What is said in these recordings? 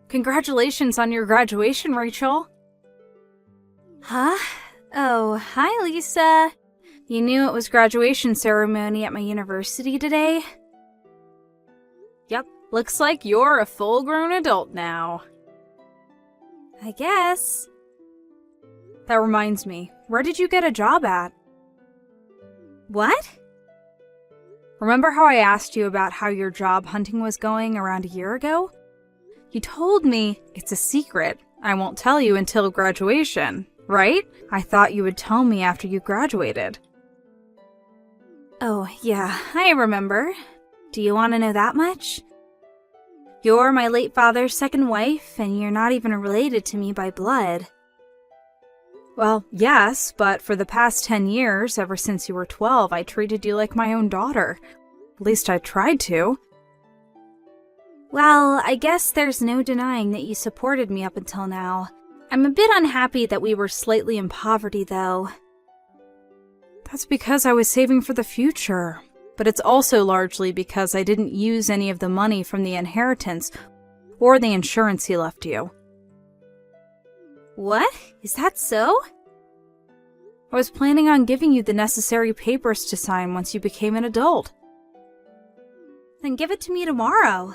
Congratulations on your graduation, Rachel. Huh? Oh, hi, Lisa. You knew it was graduation ceremony at my university today? Yep, looks like you're a full-grown adult now. I guess. That reminds me, where did you get a job at? What? Remember how I asked you about how your job hunting was going around a year ago? You told me it's a secret. I won't tell you until graduation, right? I thought you would tell me after you graduated. Oh, yeah, I remember. Do you want to know that much? You're my late father's second wife, and you're not even related to me by blood. Well, yes, but for the past 10 years, ever since you were 12, I treated you like my own daughter. At least I tried to. Well, I guess there's no denying that you supported me up until now. I'm a bit unhappy that we were slightly in poverty, though. That's because I was saving for the future. But it's also largely because I didn't use any of the money from the inheritance or the insurance he left you. What? Is that so? I was planning on giving you the necessary papers to sign once you became an adult. Then give it to me tomorrow.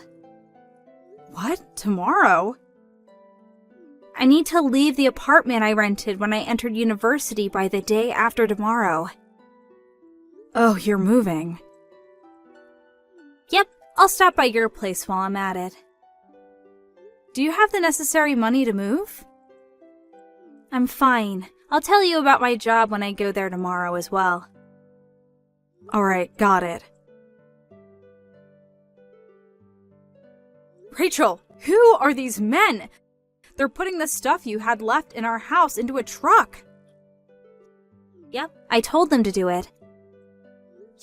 What? Tomorrow? I need to leave the apartment I rented when I entered university by the day after tomorrow. Oh, you're moving. Yep, I'll stop by your place while I'm at it. Do you have the necessary money to move? I'm fine. I'll tell you about my job when I go there tomorrow as well. Alright, got it. Rachel, who are these men? They're putting the stuff you had left in our house into a truck. Yep, I told them to do it.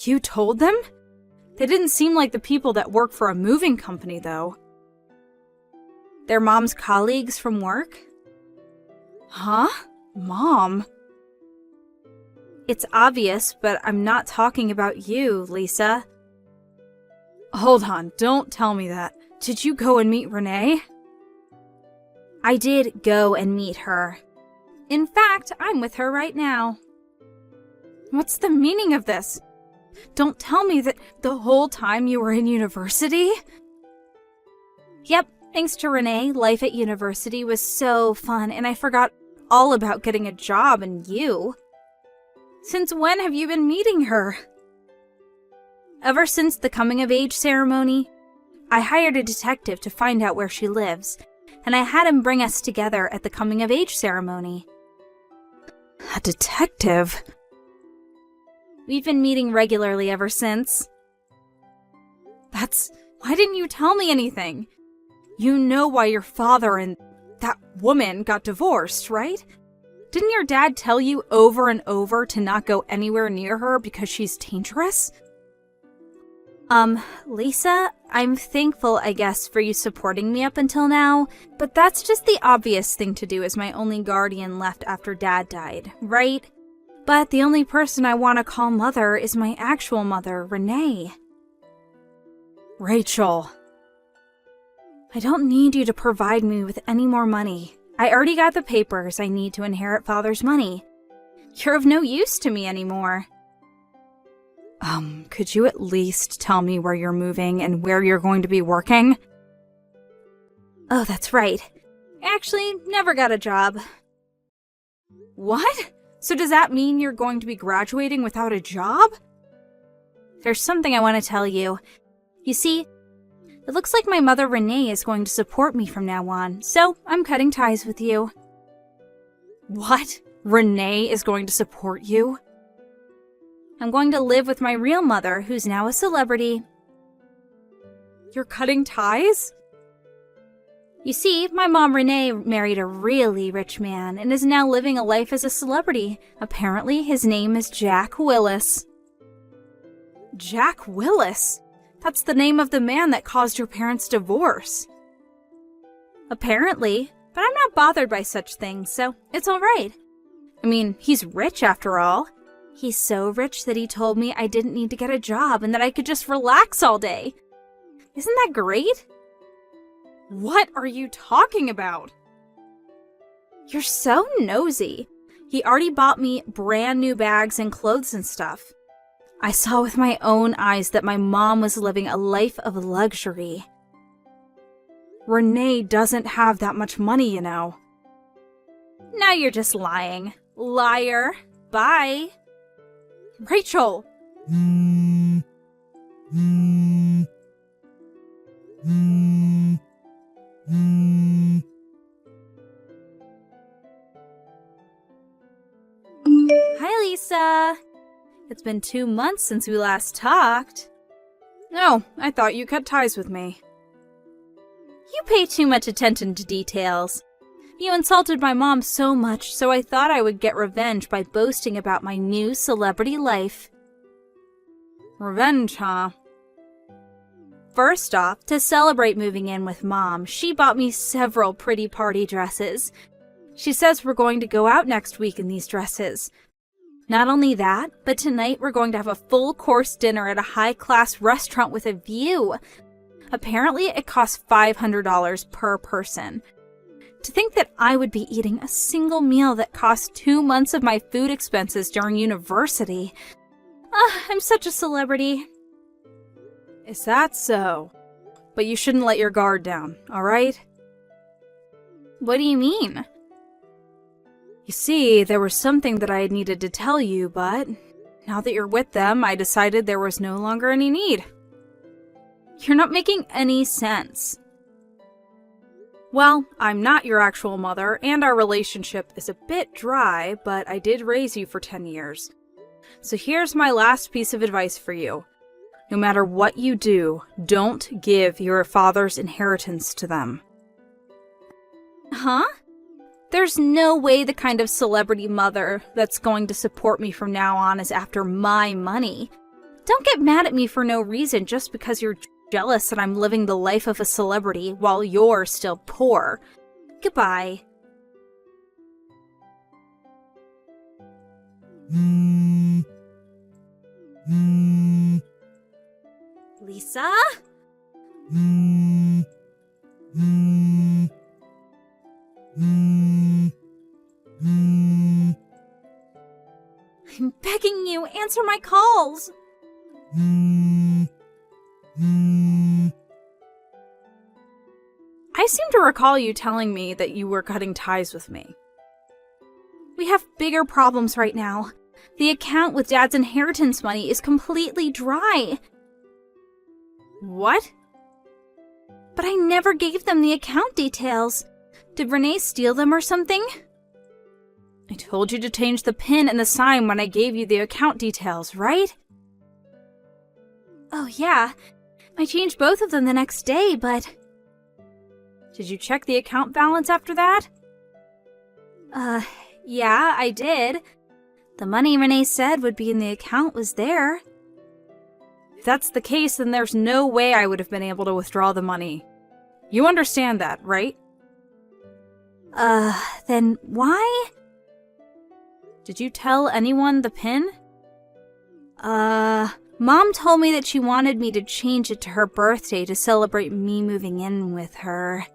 You told them? They didn't seem like the people that work for a moving company, though. They're Mom's colleagues from work? Huh? Mom? It's obvious, but I'm not talking about you, Lisa. Hold on, don't tell me that. Did you go and meet Renee? I did go and meet her. In fact, I'm with her right now. What's the meaning of this? Don't tell me that the whole time you were in university? Yep, thanks to Renee, life at university was so fun, and I forgot all about getting a job and you. Since when have you been meeting her? Ever since the coming-of-age ceremony, I hired a detective to find out where she lives, and I had him bring us together at the coming-of-age ceremony. A detective? We've been meeting regularly ever since. Why didn't you tell me anything? You know why your father and that woman got divorced, right? Didn't your dad tell you over and over to not go anywhere near her because she's dangerous? Lisa, I'm thankful, I guess, for you supporting me up until now, but that's just the obvious thing to do as my only guardian left after Dad died, right? But the only person I want to call mother is my actual mother, Renee. Rachel. I don't need you to provide me with any more money. I already got the papers I need to inherit Father's money. You're of no use to me anymore. Could you at least tell me where you're moving and where you're going to be working? Oh, that's right. I actually never got a job. What? So does that mean you're going to be graduating without a job? There's something I want to tell you. You see, it looks like my mother Renee is going to support me from now on, so I'm cutting ties with you. What? Renee is going to support you? I'm going to live with my real mother, who's now a celebrity. You're cutting ties? You see, my mom Renee married a really rich man and is now living a life as a celebrity. Apparently, his name is Jack Willis. Jack Willis? That's the name of the man that caused your parents' divorce. Apparently, but I'm not bothered by such things, so it's alright. I mean, he's rich after all. He's so rich that he told me I didn't need to get a job and that I could just relax all day. Isn't that great? What are you talking about? You're so nosy. He already bought me brand new bags and clothes and stuff. I saw with my own eyes that my mom was living a life of luxury. Renee doesn't have that much money, you know. Now you're just lying. Liar. Bye. Rachel! Hi, Lisa. It's been 2 months since we last talked. No, I thought you cut ties with me. You pay too much attention to details. You insulted my mom so much, so I thought I would get revenge by boasting about my new celebrity life. Revenge, huh? First off, to celebrate moving in with Mom, she bought me several pretty party dresses. She says we're going to go out next week in these dresses. Not only that, but tonight we're going to have a full-course dinner at a high-class restaurant with a view. Apparently, it costs $500 per person. To think that I would be eating a single meal that cost 2 months of my food expenses during university. I'm such a celebrity. Is that so? But you shouldn't let your guard down, alright? What do you mean? You see, there was something that I had needed to tell you, but now that you're with them, I decided there was no longer any need. You're not making any sense. Well, I'm not your actual mother, and our relationship is a bit dry, but I did raise you for 10 years. So here's my last piece of advice for you. No matter what you do, don't give your father's inheritance to them. Huh? There's no way the kind of celebrity mother that's going to support me from now on is after my money. Don't get mad at me for no reason just because you're jealous that I'm living the life of a celebrity while you're still poor. Goodbye. Lisa? I'm begging you, answer my calls. I seem to recall you telling me that you were cutting ties with me. We have bigger problems right now. The account with Dad's inheritance money is completely dry. What? But I never gave them the account details. Did Renee steal them or something? I told you to change the PIN and the sign when I gave you the account details, right? Oh yeah, I changed both of them the next day, but... Did you check the account balance after that? Yeah, I did. The money Renee said would be in the account was there. If that's the case, then there's no way I would have been able to withdraw the money. You understand that, right? Then why? Did you tell anyone the PIN? Mom told me that she wanted me to change it to her birthday to celebrate me moving in with her.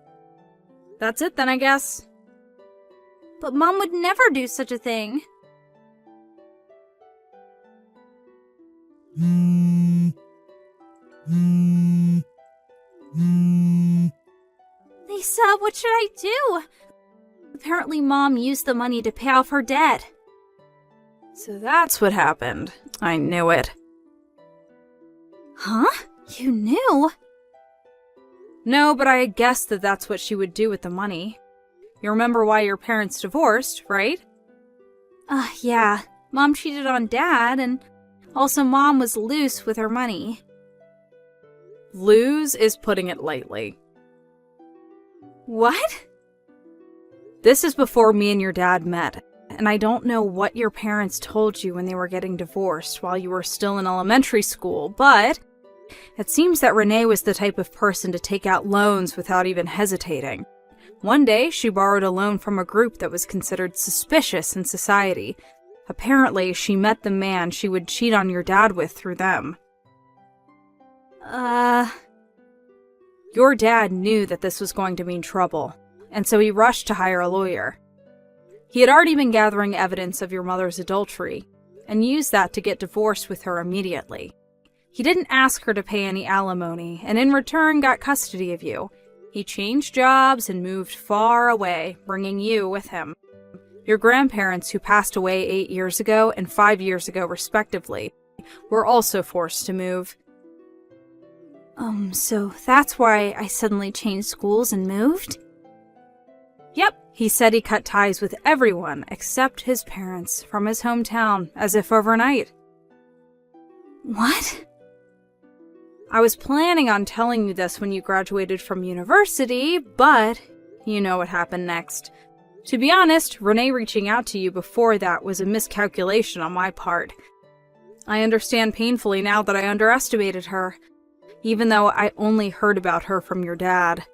That's it then, I guess. But Mom would never do such a thing. Lisa, what should I do? Apparently Mom used the money to pay off her debt. So that's what happened. I knew it. Huh? You knew? No, but I guessed that that's what she would do with the money. You remember why your parents divorced, right? Yeah. Mom cheated on Dad, and also Mom was loose with her money. Lose is putting it lightly. What? This is before me and your dad met, and I don't know what your parents told you when they were getting divorced while you were still in elementary school, but it seems that Renee was the type of person to take out loans without even hesitating. One day, she borrowed a loan from a group that was considered suspicious in society. Apparently, she met the man she would cheat on your dad with through them. Your dad knew that this was going to mean trouble, and so he rushed to hire a lawyer. He had already been gathering evidence of your mother's adultery, and used that to get divorced with her immediately. He didn't ask her to pay any alimony, and in return got custody of you. He changed jobs and moved far away, bringing you with him. Your grandparents, who passed away 8 years ago and 5 years ago respectively, were also forced to move. So that's why I suddenly changed schools and moved? Yep, he said he cut ties with everyone except his parents from his hometown, as if overnight. What? I was planning on telling you this when you graduated from university, but you know what happened next. To be honest, Renee reaching out to you before that was a miscalculation on my part. I understand painfully now that I underestimated her, even though I only heard about her from your dad.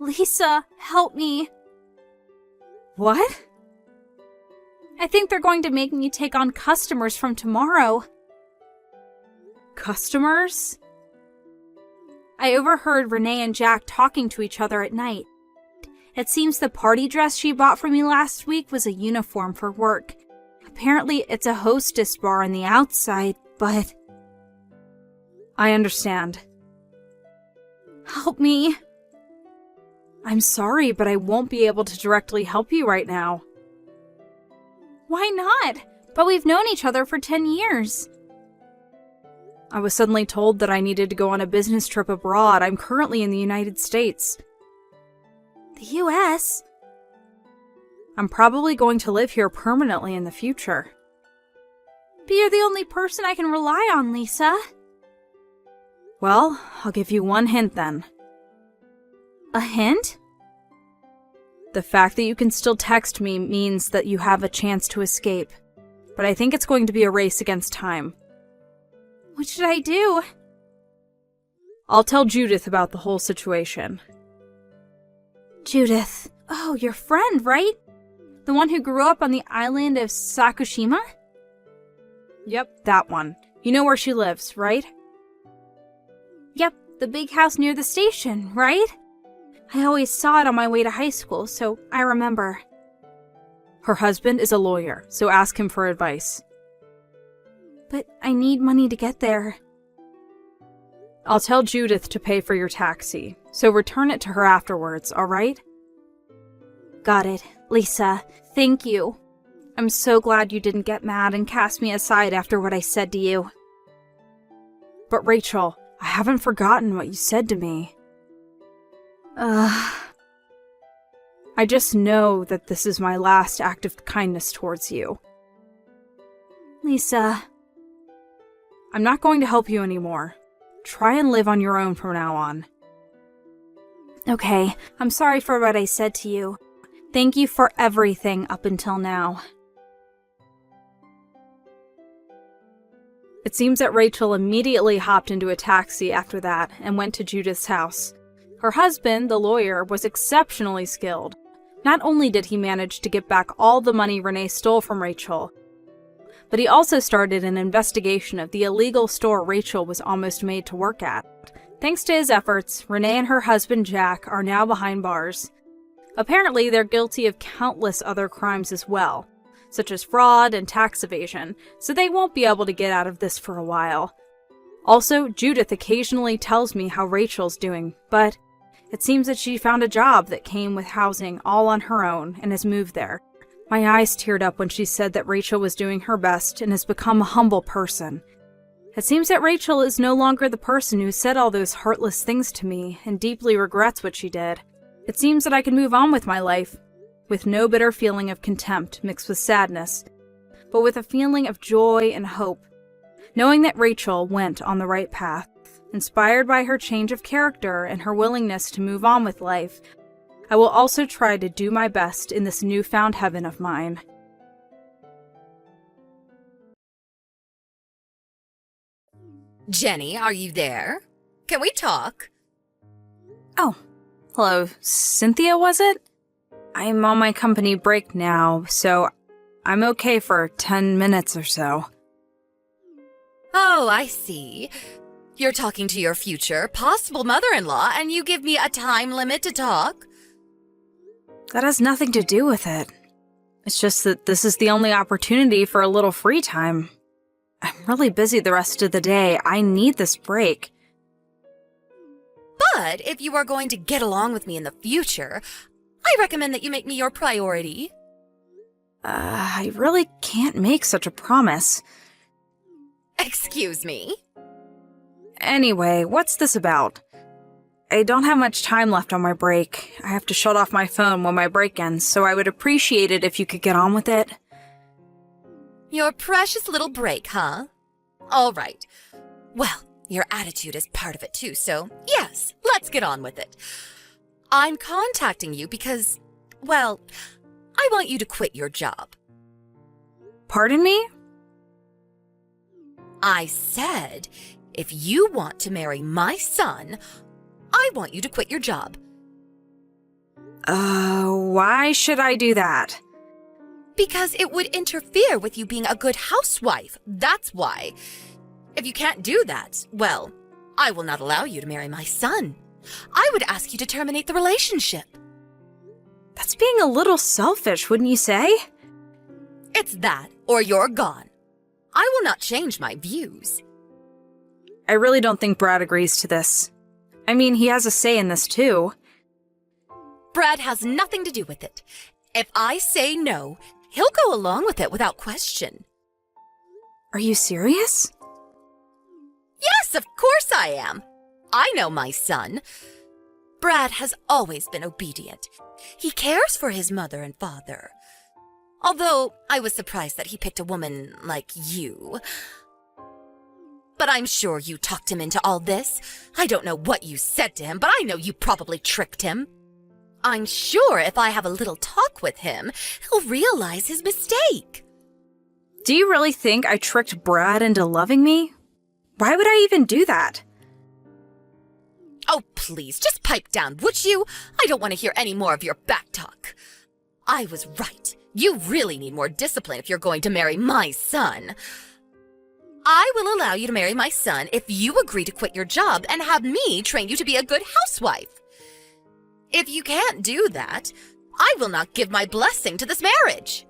Lisa, help me. What? I think they're going to make me take on customers from tomorrow. Customers? I overheard Renee and Jack talking to each other at night. It seems the party dress she bought for me last week was a uniform for work. Apparently, it's a hostess bar on the outside, but... I understand. Help me. I'm sorry, but I won't be able to directly help you right now. Why not? But we've known each other for 10 years. I was suddenly told that I needed to go on a business trip abroad. I'm currently in the United States. The U.S.? I'm probably going to live here permanently in the future. But you're the only person I can rely on, Lisa. Well, I'll give you one hint then. A hint? The fact that you can still text me means that you have a chance to escape. But I think it's going to be a race against time. What should I do? I'll tell Judith about the whole situation. Judith. Oh, your friend, right? The one who grew up on the island of Sakushima? Yep, that one. You know where she lives, right? Yep, the big house near the station, right? I always saw it on my way to high school, so I remember. Her husband is a lawyer, so ask him for advice. But I need money to get there. I'll tell Judith to pay for your taxi, so return it to her afterwards, alright? Got it. Lisa, thank you. I'm so glad you didn't get mad and cast me aside after what I said to you. But Rachel, I haven't forgotten what you said to me. I just know that this is my last act of kindness towards you. Lisa. I'm not going to help you anymore. Try and live on your own from now on. Okay, I'm sorry for what I said to you. Thank you for everything up until now. It seems that Rachel immediately hopped into a taxi after that and went to Judith's house. Her husband, the lawyer, was exceptionally skilled. Not only did he manage to get back all the money Renee stole from Rachel, but he also started an investigation of the illegal store Rachel was almost made to work at. Thanks to his efforts, Renee and her husband Jack are now behind bars. Apparently, they're guilty of countless other crimes as well, such as fraud and tax evasion, so they won't be able to get out of this for a while. Also, Judith occasionally tells me how Rachel's doing, but it seems that she found a job that came with housing all on her own and has moved there. My eyes teared up when she said that Rachel was doing her best and has become a humble person. It seems that Rachel is no longer the person who said all those heartless things to me and deeply regrets what she did. It seems that I can move on with my life, with no bitter feeling of contempt mixed with sadness, but with a feeling of joy and hope, knowing that Rachel went on the right path. Inspired by her change of character and her willingness to move on with life, I will also try to do my best in this newfound heaven of mine. Jenny, are you there? Can we talk? Oh, hello, Cynthia, was it? I'm on my company break now, so I'm okay for 10 minutes or so. Oh, I see. You're talking to your future, possible mother-in-law, and you give me a time limit to talk? That has nothing to do with it. It's just that this is the only opportunity for a little free time. I'm really busy the rest of the day. I need this break. But if you are going to get along with me in the future, I recommend that you make me your priority. I really can't make such a promise. Excuse me? Anyway, what's this about? I don't have much time left on my break. I have to shut off my phone when my break ends, so I would appreciate it if you could get on with it. Your precious little break, huh? All right. Well, your attitude is part of it too, so yes, let's get on with it. I'm contacting you because, well, I want you to quit your job. Pardon me? I said, if you want to marry my son, I want you to quit your job. Why should I do that? Because it would interfere with you being a good housewife. That's why. If you can't do that, well, I will not allow you to marry my son. I would ask you to terminate the relationship. That's being a little selfish, wouldn't you say? It's that, or you're gone. I will not change my views. I really don't think Brad agrees to this. I mean, he has a say in this too. Brad has nothing to do with it. If I say no, he'll go along with it without question. Are you serious? Yes, of course I am. I know my son. Brad has always been obedient. He cares for his mother and father. Although I was surprised that he picked a woman like you. But I'm sure you talked him into all this. I don't know what you said to him, but I know you probably tricked him. I'm sure if I have a little talk with him, he'll realize his mistake. Do you really think I tricked Brad into loving me? Why would I even do that? Oh, please, just pipe down, would you? I don't want to hear any more of your back talk. I was right. You really need more discipline if you're going to marry my son. I will allow you to marry my son if you agree to quit your job and have me train you to be a good housewife. If you can't do that, I will not give my blessing to this marriage.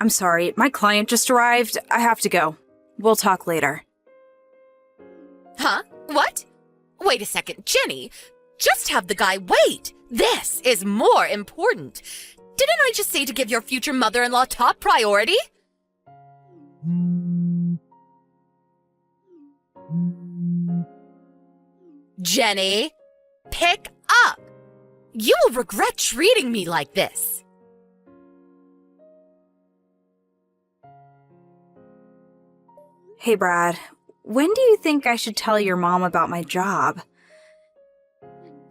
I'm sorry, my client just arrived. I have to go. We'll talk later. Huh? What? Wait a second, Jenny. Just have the guy wait. This is more important. Didn't I just say to give your future mother-in-law top priority? Jenny, pick up. You will regret treating me like this. Hey, Brad. When do you think I should tell your mom about my job?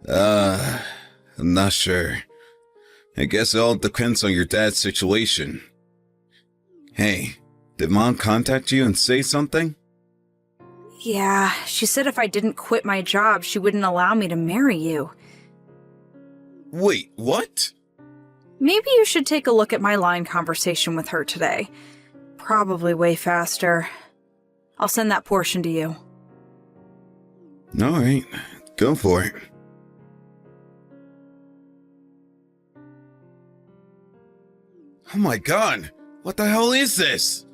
I'm not sure. I guess it all depends on your dad's situation. Hey, did Mom contact you and say something? Yeah, she said if I didn't quit my job, she wouldn't allow me to marry you. Wait, what? Maybe you should take a look at my line conversation with her today. Probably way faster. I'll send that portion to you. Alright, go for it. Oh my god, what the hell is this?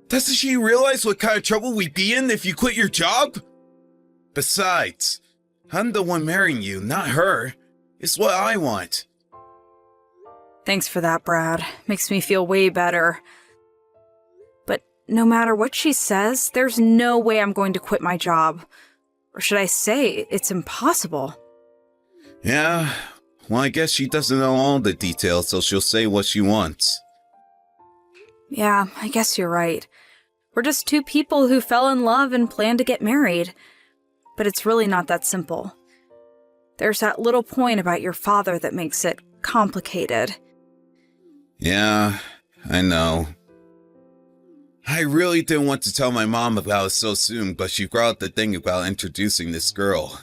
Doesn't she realize what kind of trouble we'd be in if you quit your job? Besides, I'm the one marrying you, not her. It's what I want. Thanks for that, Brad. Makes me feel way better. But no matter what she says, there's no way I'm going to quit my job. Or should I say, it's impossible. Yeah, well, I guess she doesn't know all the details, so she'll say what she wants. Yeah, I guess you're right. We're just two people who fell in love and plan to get married. But it's really not that simple. There's that little point about your father that makes it complicated. Yeah, I know. I really didn't want to tell my mom about it so soon, but she brought up the thing about introducing this girl.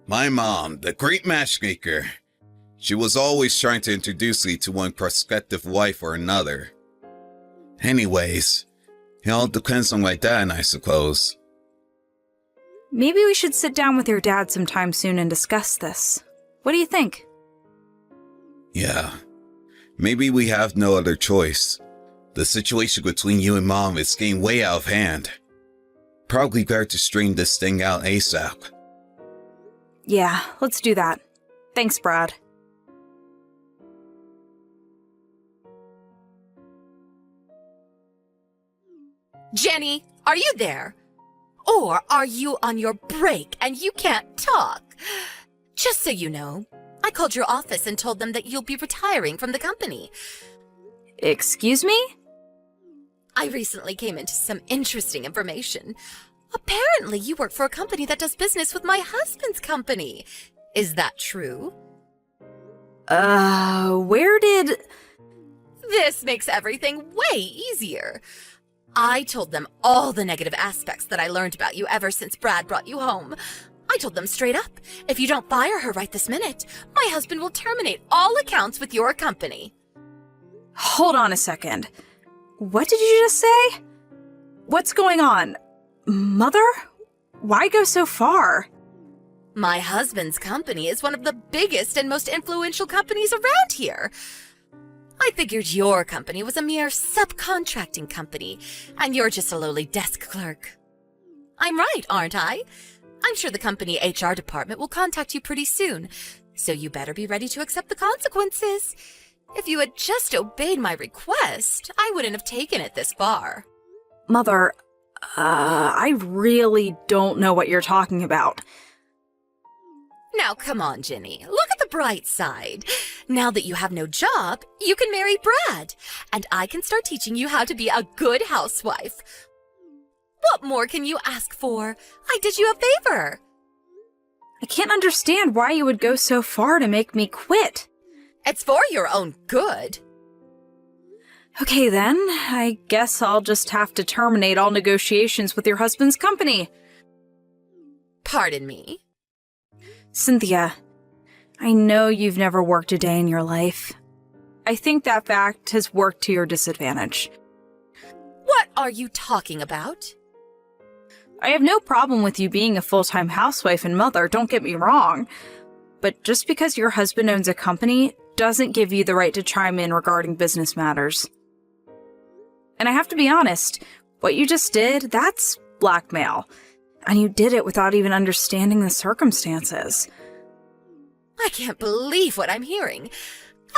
My mom, the great matchmaker. She was always trying to introduce me to one prospective wife or another. Anyways, it all depends on my dad, I suppose. Maybe we should sit down with your dad sometime soon and discuss this. What do you think? Yeah. Maybe we have no other choice. The situation between you and Mom is getting way out of hand. Probably better to straighten this thing out ASAP. Yeah, let's do that. Thanks, Brad. Jenny, are you there? Or are you on your break and you can't talk? Just so you know, I called your office and told them that you'll be retiring from the company. Excuse me? I recently came into some interesting information. Apparently, you work for a company that does business with my husband's company. Is that true? Where did... This makes everything way easier. I told them all the negative aspects that I learned about you ever since Brad brought you home. I told them straight up, if you don't fire her right this minute, my husband will terminate all accounts with your company. Hold on a second. What did you just say? What's going on? Mother? Why go so far? My husband's company is one of the biggest and most influential companies around here. I figured your company was a mere subcontracting company, and you're just a lowly desk clerk. I'm right, aren't I? I'm sure the company HR department will contact you pretty soon, so you better be ready to accept the consequences. If you had just obeyed my request, I wouldn't have taken it this far. Mother, I really don't know what you're talking about. Now come on, Jenny. Look at the bright side. Now that you have no job, you can marry Brad, and I can start teaching you how to be a good housewife. What more can you ask for? I did you a favor. I can't understand why you would go so far to make me quit. It's for your own good. Okay then, I guess I'll just have to terminate all negotiations with your husband's company. Pardon me? Cynthia, I know you've never worked a day in your life. I think that fact has worked to your disadvantage. What are you talking about? I have no problem with you being a full-time housewife and mother, don't get me wrong. But just because your husband owns a company doesn't give you the right to chime in regarding business matters. And I have to be honest, what you just did, that's blackmail. And you did it without even understanding the circumstances. I can't believe what I'm hearing.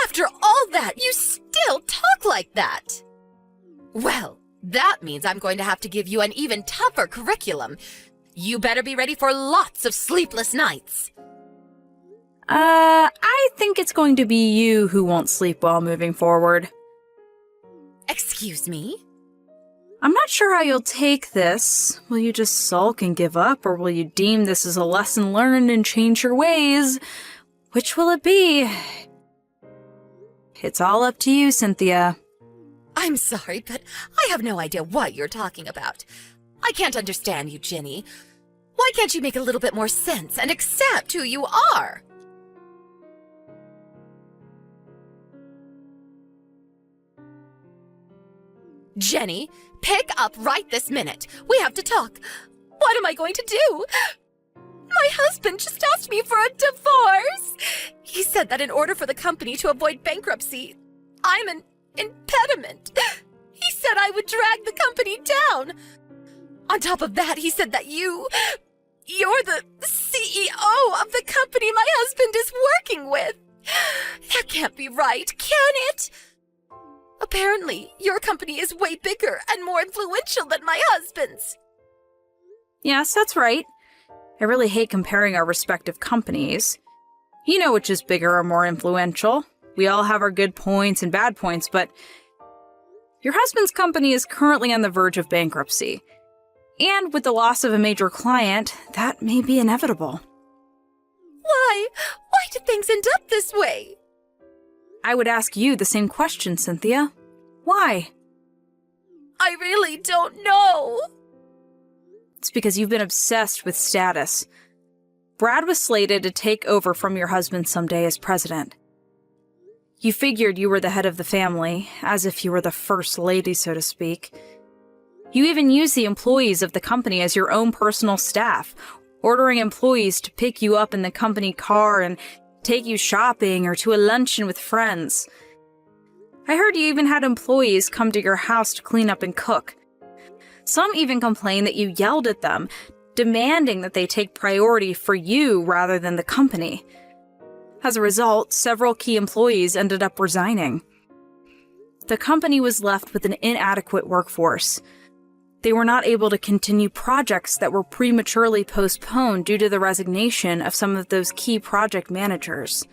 After all that, you still talk like that. Well, that means I'm going to have to give you an even tougher curriculum. You better be ready for lots of sleepless nights. I think it's going to be you who won't sleep well moving forward. Excuse me? I'm not sure how you'll take this. Will you just sulk and give up, or will you deem this as a lesson learned and change your ways? Which will it be? It's all up to you, Cynthia. I'm sorry, but I have no idea what you're talking about. I can't understand you, Jenny. Why can't you make a little bit more sense and accept who you are? Jenny, pick up right this minute. We have to talk. What am I going to do? My husband just asked me for a divorce. He said that in order for the company to avoid bankruptcy, I'm an impediment. He said I would drag the company down. On top of that, he said that you're the CEO of the company my husband is working with. That can't be right, can it? Apparently, your company is way bigger and more influential than my husband's. Yes, that's right. I really hate comparing our respective companies. You know which is bigger or more influential. We all have our good points and bad points, but your husband's company is currently on the verge of bankruptcy. And with the loss of a major client, that may be inevitable. Why? Why did things end up this way? I would ask you the same question, Cynthia. Why? I really don't know. It's because you've been obsessed with status. Brad was slated to take over from your husband someday as president. You figured you were the head of the family, as if you were the first lady, so to speak. You even used the employees of the company as your own personal staff, ordering employees to pick you up in the company car and take you shopping or to a luncheon with friends. I heard you even had employees come to your house to clean up and cook. Some even complained that you yelled at them, demanding that they take priority for you rather than the company. As a result, several key employees ended up resigning. The company was left with an inadequate workforce. They were not able to continue projects that were prematurely postponed due to the resignation of some of those key project managers.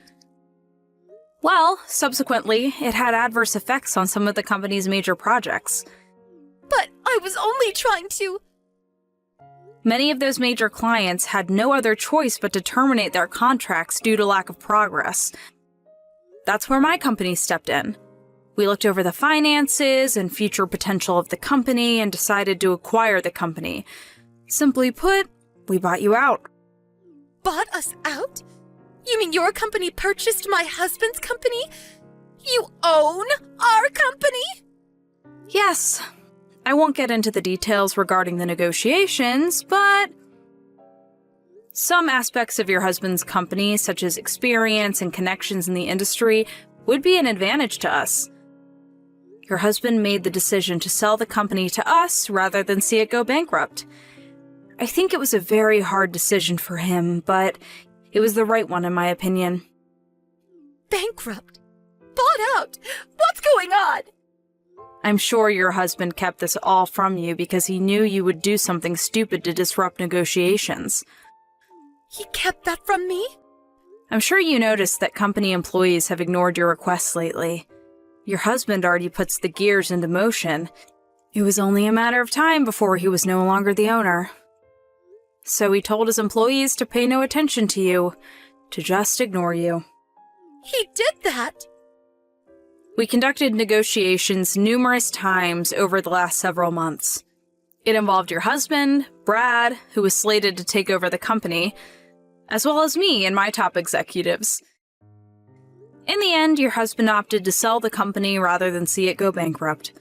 Well, subsequently, it had adverse effects on some of the company's major projects. But I was only trying to... Many of those major clients had no other choice but to terminate their contracts due to lack of progress. That's where my company stepped in. We looked over the finances and future potential of the company and decided to acquire the company. Simply put, we bought you out. Bought us out? You mean your company purchased my husband's company? You own our company? Yes. I won't get into the details regarding the negotiations, but some aspects of your husband's company, such as experience and connections in the industry, would be an advantage to us. Your husband made the decision to sell the company to us rather than see it go bankrupt. I think it was a very hard decision for him, but it was the right one in my opinion. Bankrupt? Bought out? What's going on? I'm sure your husband kept this all from you because he knew you would do something stupid to disrupt negotiations. He kept that from me? I'm sure you noticed that company employees have ignored your requests lately. Your husband already puts the gears into motion. It was only a matter of time before he was no longer the owner. So he told his employees to pay no attention to you, to just ignore you. He did that? We conducted negotiations numerous times over the last several months. It involved your husband, Brad, who was slated to take over the company, as well as me and my top executives. In the end, your husband opted to sell the company rather than see it go bankrupt.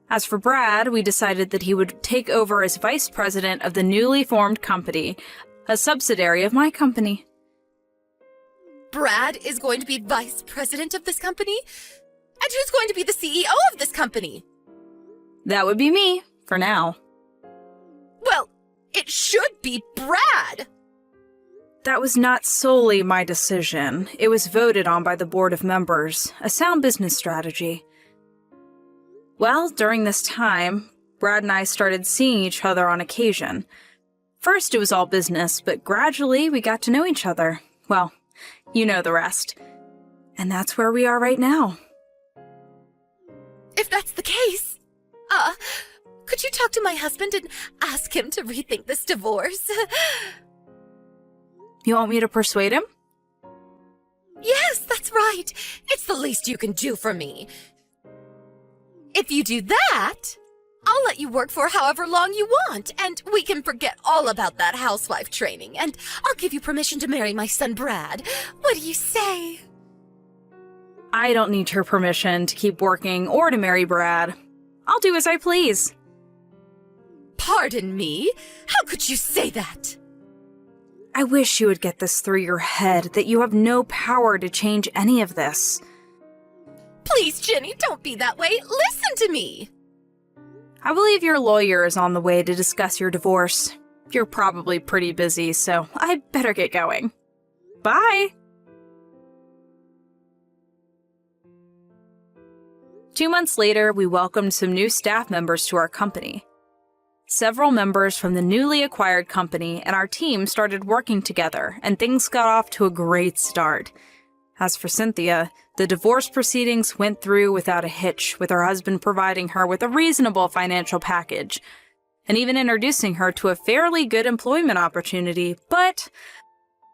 As for Brad, we decided that he would take over as vice president of the newly formed company, a subsidiary of my company. Brad is going to be vice president of this company? And who's going to be the CEO of this company? That would be me, for now. Well, it should be Brad! That was not solely my decision. It was voted on by the board of members, a sound business strategy. Well, during this time, Brad and I started seeing each other on occasion. First, it was all business, but gradually we got to know each other. Well, you know the rest. And that's where we are right now. If that's the case, could you talk to my husband and ask him to rethink this divorce? You want me to persuade him? Yes, that's right. It's the least you can do for me. If you do that, I'll let you work for however long you want, and we can forget all about that housewife training, and I'll give you permission to marry my son Brad. What do you say? I don't need your permission to keep working or to marry Brad. I'll do as I please. Pardon me? How could you say that? I wish you would get this through your head that you have no power to change any of this. Please, Jenny, don't be that way. Listen to me. I believe your lawyer is on the way to discuss your divorce. You're probably pretty busy, so I better get going. Bye! 2 months later, we welcomed some new staff members to our company. Several members from the newly acquired company and our team started working together, and things got off to a great start. As for Cynthia, the divorce proceedings went through without a hitch, with her husband providing her with a reasonable financial package, and even introducing her to a fairly good employment opportunity, but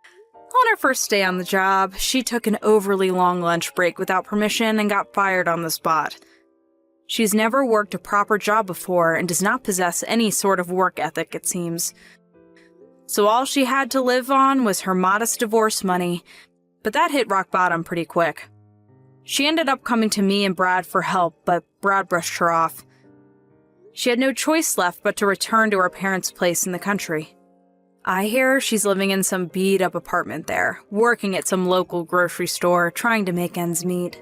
on her first day on the job, she took an overly long lunch break without permission and got fired on the spot. She's never worked a proper job before and does not possess any sort of work ethic, it seems. So all she had to live on was her modest divorce money, but that hit rock bottom pretty quick. She ended up coming to me and Brad for help, but Brad brushed her off. She had no choice left but to return to her parents' place in the country. I hear she's living in some beat-up apartment there, working at some local grocery store, trying to make ends meet.